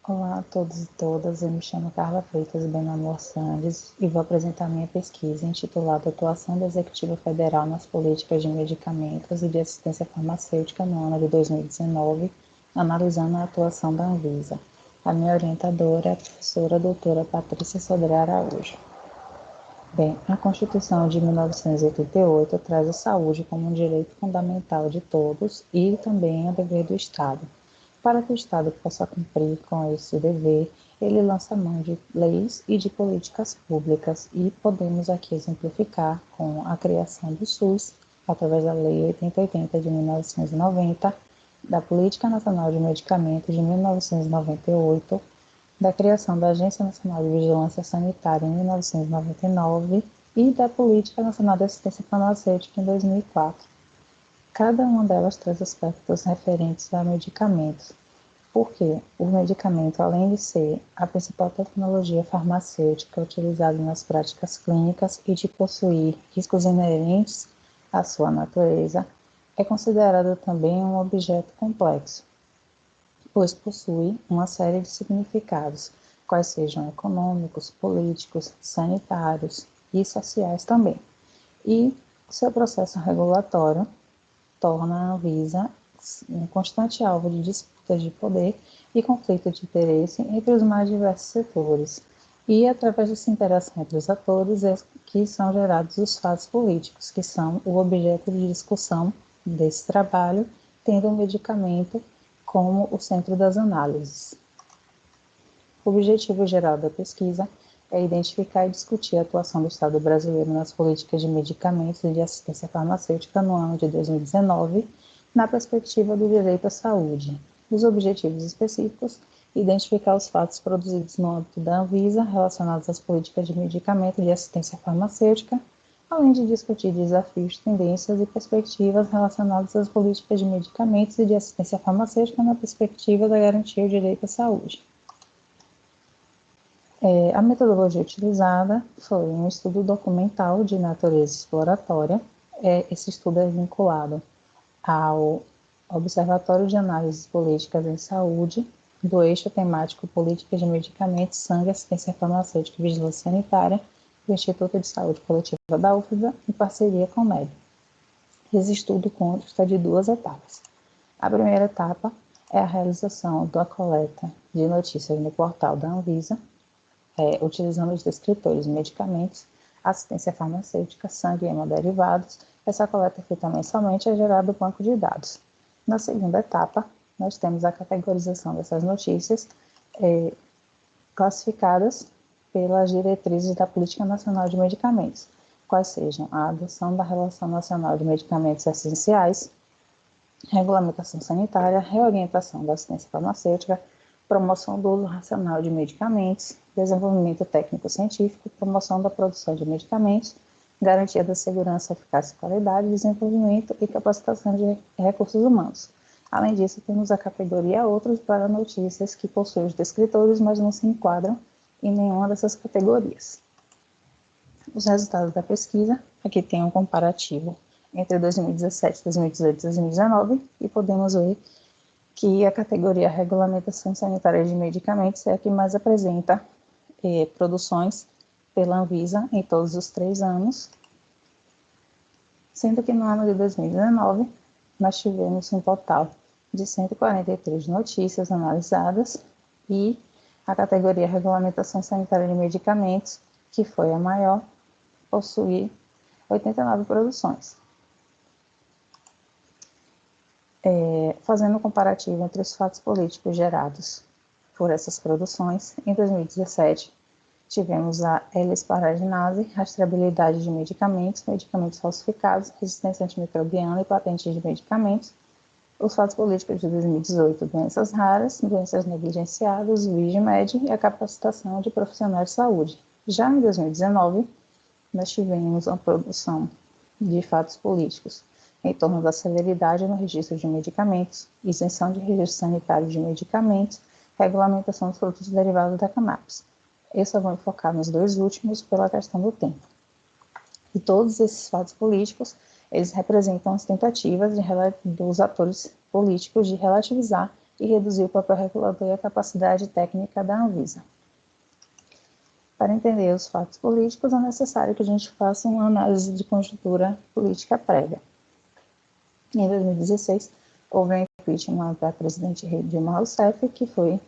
Olá a todos e todas, eu me chamo Carla Freitas Benamor Sandes e vou apresentar minha pesquisa intitulada Atuação da Executiva Federal nas Políticas de Medicamentos e de Assistência Farmacêutica no ano de 2019, analisando a atuação da Anvisa. A minha orientadora é a professora doutora Patrícia Sodré Araújo. Bem, a Constituição de 1988 traz a saúde como um direito fundamental de todos e também é dever do Estado. Para que o Estado possa cumprir com esse dever, ele lança mão de leis e de políticas públicas e podemos aqui exemplificar com a criação do SUS, através da Lei 8080 de 1990, da Política Nacional de Medicamentos de 1998, da criação da Agência Nacional de Vigilância Sanitária em 1999 e da Política Nacional de Assistência Farmacêutica em 2004. Cada uma delas traz aspectos referentes a medicamentos, porque o medicamento, além de ser a principal tecnologia farmacêutica utilizada nas práticas clínicas e de possuir riscos inerentes à sua natureza, é considerado também um objeto complexo, pois possui uma série de significados, quais sejam econômicos, políticos, sanitários e sociais também. E seu processo regulatório torna a Anvisa um constante alvo de disputas de poder e conflito de interesse entre os mais diversos setores. E através dessa interação entre os atores é que são gerados os fatos políticos, que são o objeto de discussão desse trabalho, tendo o medicamento como o centro das análises. O objetivo geral da pesquisa é identificar e discutir a atuação do Estado brasileiro nas políticas de medicamentos e de assistência farmacêutica no ano de 2019, na perspectiva do direito à saúde. Os objetivos específicos: identificar os fatos produzidos no âmbito da Anvisa relacionados às políticas de medicamento e de assistência farmacêutica, além de discutir desafios, tendências e perspectivas relacionadas às políticas de medicamentos e de assistência farmacêutica na perspectiva da garantia do direito à saúde. A metodologia utilizada foi um estudo documental de natureza exploratória. Esse estudo é vinculado ao Observatório de Análises Políticas em Saúde, do eixo temático Políticas de Medicamentos, Sangue, Assistência Farmacêutica e Vigilância Sanitária, do Instituto de Saúde Coletiva da UFBA, em parceria com o MED. Esse estudo consta de duas etapas. A primeira etapa é a realização da coleta de notícias no portal da Anvisa, utilizando os descritores, medicamentos, assistência farmacêutica, sangue e hemoderivados. Essa coleta é feita mensalmente e é gerado o banco de dados. Na segunda etapa, nós temos a categorização dessas notícias classificadas pelas diretrizes da Política Nacional de Medicamentos, quais sejam a adoção da Relação Nacional de Medicamentos Essenciais, regulamentação sanitária, reorientação da assistência farmacêutica, promoção do uso racional de medicamentos, desenvolvimento técnico-científico, promoção da produção de medicamentos, garantia da segurança, eficácia e qualidade, desenvolvimento e capacitação de recursos humanos. Além disso, temos a categoria Outros para notícias que possuem os descritores, mas não se enquadram em nenhuma dessas categorias. Os resultados da pesquisa, aqui tem um comparativo entre 2017, 2018 e 2019, e podemos ver que a categoria Regulamentação Sanitária de Medicamentos é a que mais apresenta produções pela Anvisa em todos os 3 anos, sendo que no ano de 2019 nós tivemos um total de 143 notícias analisadas e a categoria Regulamentação Sanitária de Medicamentos, que foi a maior, possui 89 produções. Fazendo um comparativo entre os fatos políticos gerados por essas produções, em 2017 tivemos a L-esparaginase, rastreabilidade de medicamentos, medicamentos falsificados, resistência antimicrobiana e patentes de medicamentos. Os fatos políticos de 2018, doenças raras, doenças negligenciadas, VIGMED e a capacitação de profissionais de saúde. Já em 2019, nós tivemos a produção de fatos políticos em torno da celeridade no registro de medicamentos, isenção de registro sanitário de medicamentos, regulamentação dos produtos derivados da cannabis. Eu só vou focar nos 2 últimos pela questão do tempo. E todos esses fatos políticos, eles representam as tentativas dos atores políticos de relativizar e reduzir o papel regulador e a capacidade técnica da Anvisa. Para entender os fatos políticos, é necessário que a gente faça uma análise de conjuntura política prévia. Em 2016, houve um impeachment da presidente Dilma Rousseff, que foi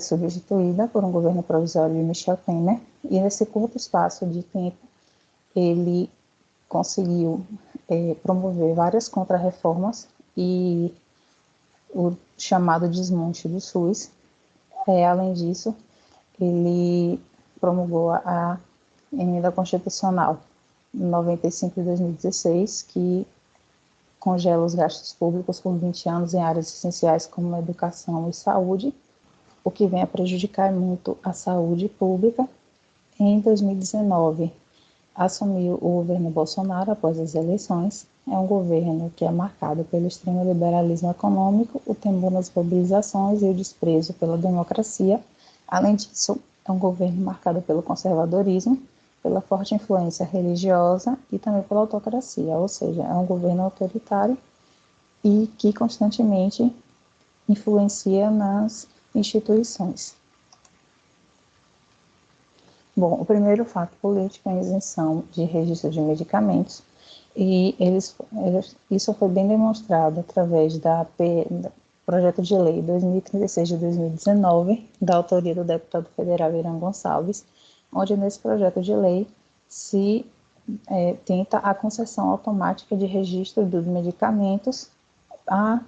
substituída por um governo provisório de Michel Temer, e nesse curto espaço de tempo, ele conseguiu promover várias contrarreformas e o chamado desmonte do SUS. Além disso, ele promulgou a emenda constitucional 95 de 2016, que congela os gastos públicos por 20 anos em áreas essenciais como educação e saúde, o que vem a prejudicar muito a saúde pública. Em 2019, assumiu o governo Bolsonaro após as eleições. É um governo que é marcado pelo extremo liberalismo econômico, o temor nas mobilizações e o desprezo pela democracia. Além disso, é um governo marcado pelo conservadorismo, pela forte influência religiosa e também pela autocracia, ou seja, é um governo autoritário e que constantemente influencia nas instituições. Bom, o primeiro fato político é a isenção de registro de medicamentos, e isso foi bem demonstrado através do projeto de lei 2036 de 2019, da autoria do deputado federal Irã Gonçalves, onde nesse projeto de lei se tenta a concessão automática de registro dos medicamentos a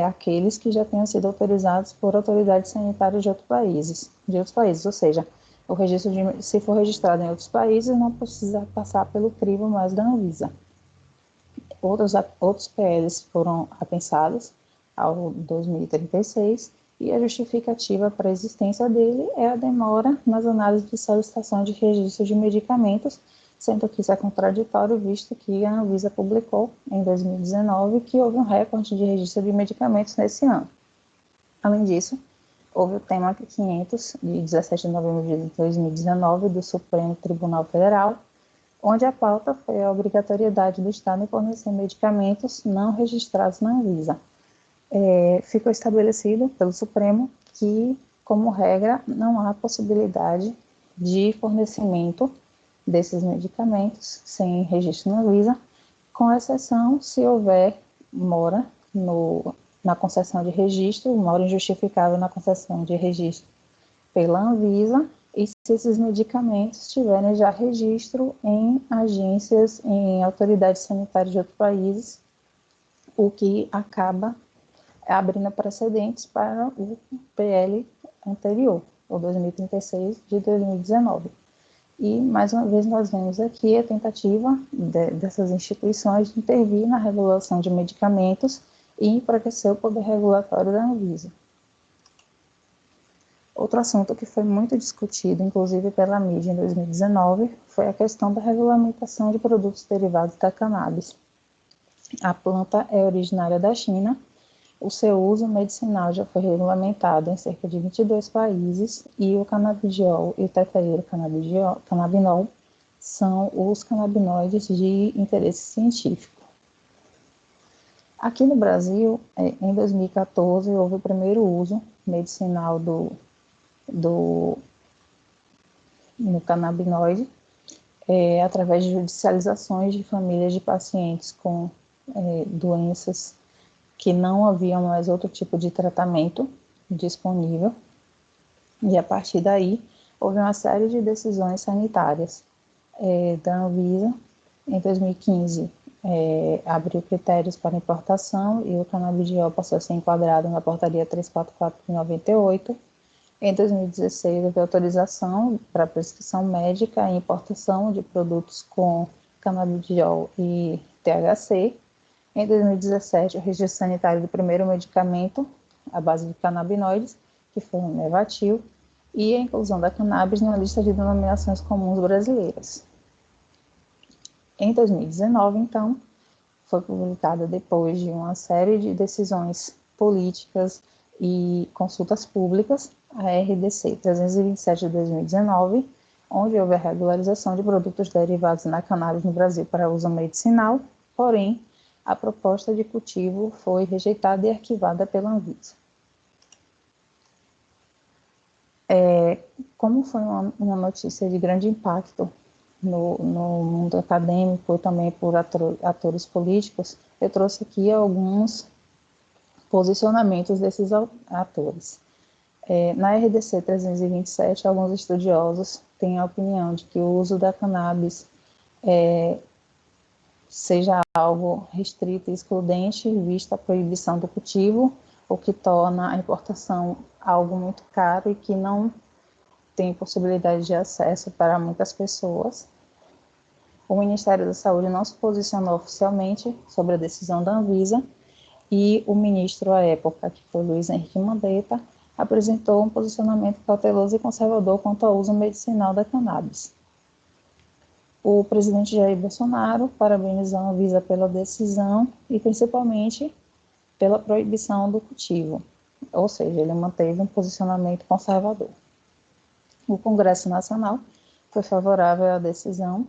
aqueles que já tenham sido autorizados por autoridades sanitárias de outros países, ou seja, o registro se for registrado em outros países, não precisa passar pelo crivo mais da Anvisa. Outros PLs foram apensados ao 2036 e a justificativa para a existência dele é a demora nas análises de solicitação de registro de medicamentos, sendo que isso é contraditório, visto que a Anvisa publicou em 2019 que houve um recorde de registro de medicamentos nesse ano. Além disso, houve o tema 500, de 17 de novembro de 2019, do Supremo Tribunal Federal, onde a pauta foi a obrigatoriedade do Estado em fornecer medicamentos não registrados na Anvisa. Ficou estabelecido pelo Supremo que, como regra, não há possibilidade de fornecimento desses medicamentos sem registro na Anvisa, com exceção se houver mora na concessão de registro, mora injustificável na concessão de registro pela Anvisa, e se esses medicamentos tiverem já registro em agências, em autoridades sanitárias de outros países, o que acaba abrindo precedentes para o PL anterior, o 2036 de 2019. E, mais uma vez, nós vemos aqui a tentativa dessas instituições de intervir na regulação de medicamentos e enfraquecer o poder regulatório da Anvisa. Outro assunto que foi muito discutido, inclusive pela mídia em 2019, foi a questão da regulamentação de produtos derivados da cannabis. A planta é originária da China, o seu uso medicinal já foi regulamentado em cerca de 22 países e o canabidiol e o tetraidrocannabinol são os canabinoides de interesse científico. Aqui no Brasil, em 2014, houve o primeiro uso medicinal no canabinoide, através de judicializações de famílias de pacientes com doenças que não havia mais outro tipo de tratamento disponível, e a partir daí houve uma série de decisões sanitárias da Anvisa. Em 2015, abriu critérios para importação e o canabidiol passou a ser enquadrado na portaria 344 de 98. Em 2016, houve autorização para prescrição médica e importação de produtos com canabidiol e THC. Em 2017, o registro sanitário do primeiro medicamento à base de canabinoides, que foi o Nevatil, e a inclusão da cannabis na lista de denominações comuns brasileiras. Em 2019, então, foi publicada, depois de uma série de decisões políticas e consultas públicas, a RDC 327 de 2019, onde houve a regularização de produtos derivados da cannabis no Brasil para uso medicinal, porém, a proposta de cultivo foi rejeitada e arquivada pela Anvisa. como foi uma notícia de grande impacto no mundo acadêmico e também por atores políticos, eu trouxe aqui alguns posicionamentos desses atores. Na RDC 327, alguns estudiosos têm a opinião de que o uso da cannabis seja algo restrito e excludente, vista a proibição do cultivo, o que torna a importação algo muito caro e que não tem possibilidade de acesso para muitas pessoas. O Ministério da Saúde não se posicionou oficialmente sobre a decisão da Anvisa e o ministro à época, que foi Luiz Henrique Mandetta, apresentou um posicionamento cauteloso e conservador quanto ao uso medicinal da cannabis. O presidente Jair Bolsonaro parabenizou a Anvisa pela decisão e principalmente pela proibição do cultivo, ou seja, ele manteve um posicionamento conservador. O Congresso Nacional foi favorável à decisão,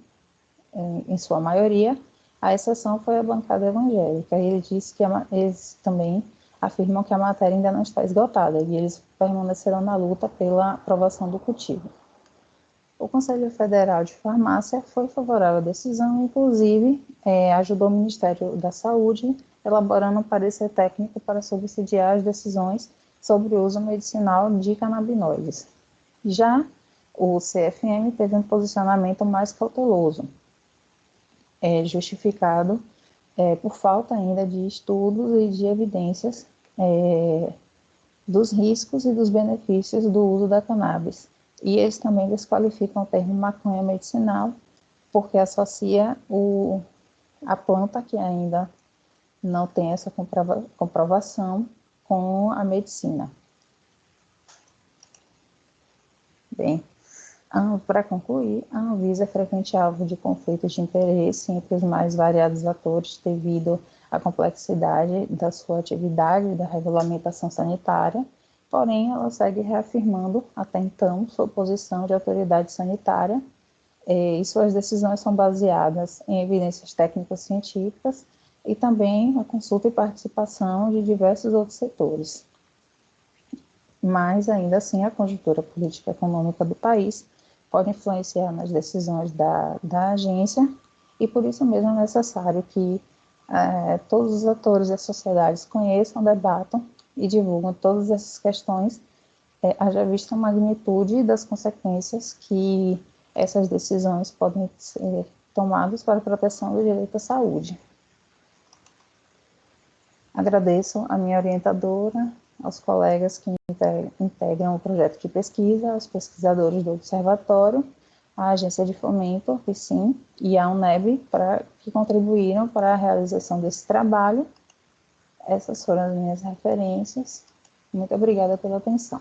em sua maioria, a exceção foi a bancada evangélica. Ele disse que eles também afirmam que a matéria ainda não está esgotada e eles permanecerão na luta pela aprovação do cultivo. O Conselho Federal de Farmácia foi favorável à decisão, inclusive ajudou o Ministério da Saúde elaborando um parecer técnico para subsidiar as decisões sobre o uso medicinal de canabinoides. Já o CFM teve um posicionamento mais cauteloso, justificado por falta ainda de estudos e de evidências dos riscos e dos benefícios do uso da cannabis. E eles também desqualificam o termo maconha medicinal, porque associa a planta, que ainda não tem essa comprovação, com a medicina. Bem, para concluir, a Anvisa é frequente alvo de conflitos de interesse entre os mais variados atores devido à complexidade da sua atividade e da regulamentação sanitária, porém ela segue reafirmando até então sua posição de autoridade sanitária e suas decisões são baseadas em evidências técnicas científicas e também a consulta e participação de diversos outros setores. Mas ainda assim a conjuntura política e econômica do país pode influenciar nas decisões da agência e por isso mesmo é necessário que todos os atores da sociedade conheçam, debatam e divulgam todas essas questões, haja vista a magnitude das consequências que essas decisões podem ser tomadas para a proteção do direito à saúde. Agradeço a minha orientadora, aos colegas que integram o projeto de pesquisa, aos pesquisadores do Observatório, à Agência de Fomento, PICIM, e à UNEB, que contribuíram para a realização desse trabalho. Essas foram as minhas referências. Muito obrigada pela atenção.